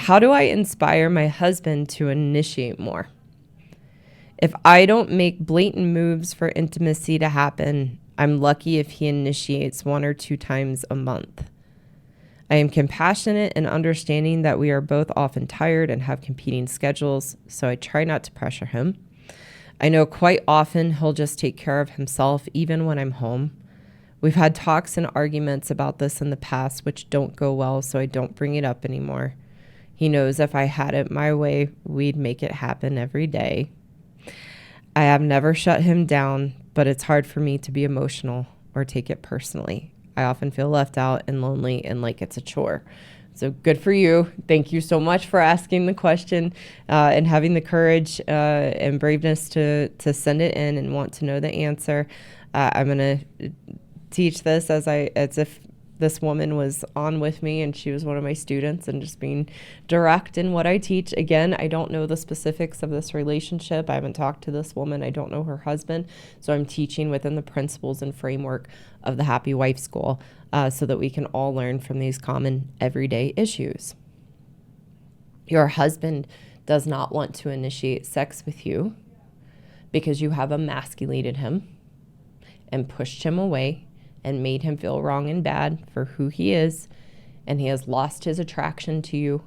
How do I inspire my husband to initiate more? If I don't make blatant moves for intimacy to happen, I'm lucky if he initiates 1 or 2 times a month. I am compassionate and understanding that we are both often tired and have competing schedules, so I try not to pressure him. I know quite often he'll just take care of himself even when I'm home. We've had talks and arguments about this in the past which don't go well, so I don't bring it up anymore. He knows if I had it my way, we'd make it happen every day. I have never shut him down, but it's hard for me to be emotional or take it personally. I often feel left out and lonely and like it's a chore. So good for you. Thank you so much for asking the question and having the courage and braveness to send it in and want to know the answer. I'm going to teach this as if this woman was on with me and she was one of my students, and just being direct in what I teach. Again, I don't know the specifics of this relationship. I haven't talked to this woman. I don't know her husband. So I'm teaching within the principles and framework of the Happy Wife School so that we can all learn from these common everyday issues. Your husband does not want to initiate sex with you because you have emasculated him and pushed him away and made him feel wrong and bad for who he is, and he has lost his attraction to you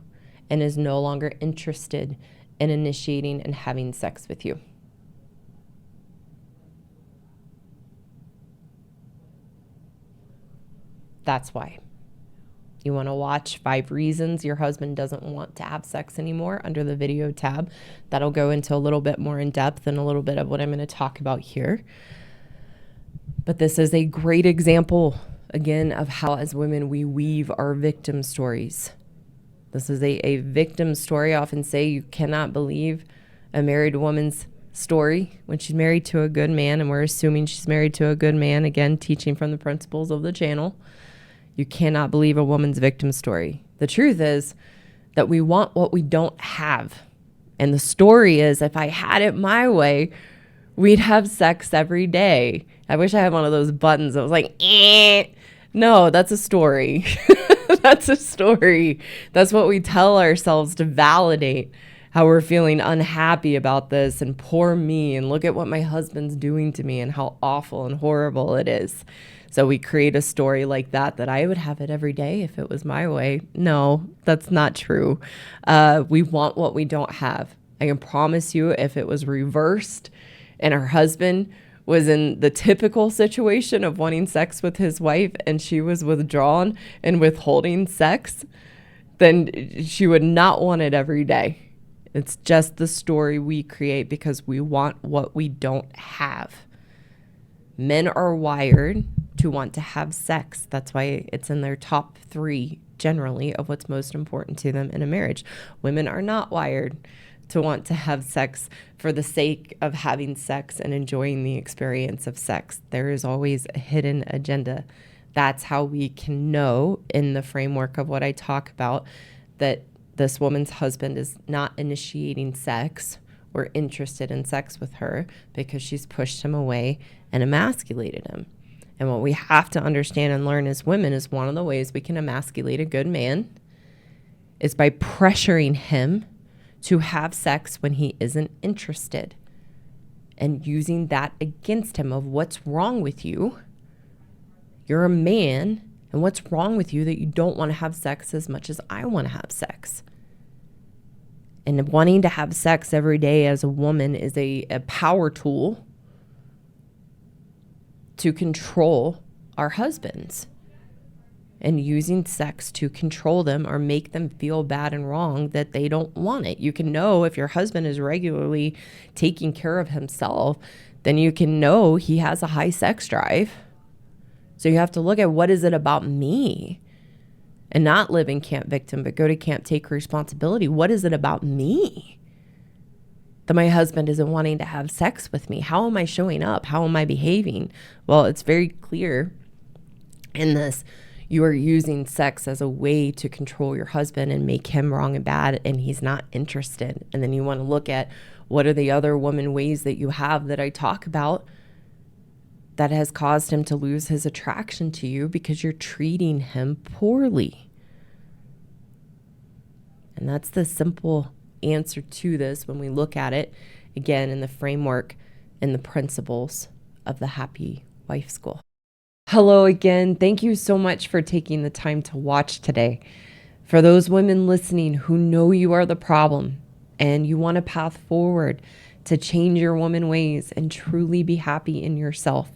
and is no longer interested in initiating and having sex with you. That's why. You want to watch 5 reasons your husband doesn't want to have sex anymore under the video tab. That'll go into a little bit more in depth and a little bit of what I'm going to talk about here. But this is a great example, again, of how as women we weave our victim stories. This is a victim story. I often say you cannot believe a married woman's story when she's married to a good man, and we're assuming she's married to a good man, again, teaching from the principles of the channel. You cannot believe a woman's victim story. The truth is that we want what we don't have. And the story is, if I had it my way, we'd have sex every day. I wish I had one of those buttons that was like, eh. No, that's a story. That's a story. That's what we tell ourselves to validate how we're feeling unhappy about this, and poor me, and look at what my husband's doing to me and how awful and horrible it is. So we create a story like that I would have it every day if it was my way. No, that's not true. We want what we don't have. I can promise you, if it was reversed and her husband was in the typical situation of wanting sex with his wife and she was withdrawn and withholding sex, then she would not want it every day. It's just the story we create because we want what we don't have. Men are wired to want to have sex. That's why it's in their top 3 generally of what's most important to them in a marriage. Women are not wired to want to have sex for the sake of having sex and enjoying the experience of sex. There is always a hidden agenda. That's how we can know, in the framework of what I talk about, that this woman's husband is not initiating sex or interested in sex with her because she's pushed him away and emasculated him. And what we have to understand and learn as women is one of the ways we can emasculate a good man is by pressuring him to have sex when he isn't interested, and using that against him of what's wrong with you. You're a man, and what's wrong with you that you don't want to have sex as much as I want to have sex? And wanting to have sex every day as a woman is a power tool to control our husbands. And using sex to control them or make them feel bad and wrong that they don't want it. You can know if your husband is regularly taking care of himself, then you can know he has a high sex drive. So you have to look at, what is it about me? And not live in camp victim, but go to camp take responsibility. What is it about me that my husband isn't wanting to have sex with me? How am I showing up? How am I behaving? Well, it's very clear in this. You are using sex as a way to control your husband and make him wrong and bad, and he's not interested. And then you want to look at, what are the other woman ways that you have that I talk about that has caused him to lose his attraction to you because you're treating him poorly. And that's the simple answer to this when we look at it, again, in the framework and the principles of the Happy Wife School. Hello again. Thank you so much for taking the time to watch today. For those women listening who know you are the problem and you want a path forward to change your woman ways and truly be happy in yourself,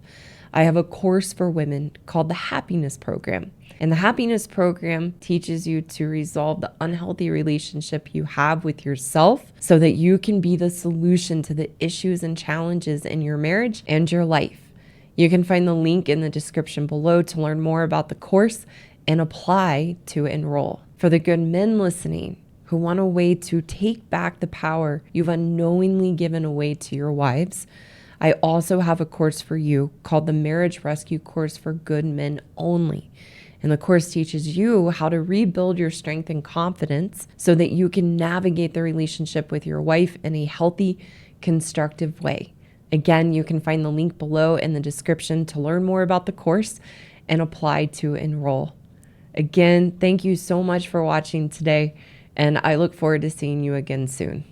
I have a course for women called the Happiness Program. And the Happiness Program teaches you to resolve the unhealthy relationship you have with yourself so that you can be the solution to the issues and challenges in your marriage and your life. You can find the link in the description below to learn more about the course and apply to enroll. For the good men listening who want a way to take back the power you've unknowingly given away to your wives, I also have a course for you called the Marriage Rescue Course for Good Men Only. And the course teaches you how to rebuild your strength and confidence so that you can navigate the relationship with your wife in a healthy, constructive way. Again, you can find the link below in the description to learn more about the course and apply to enroll. Again, thank you so much for watching today, and I look forward to seeing you again soon.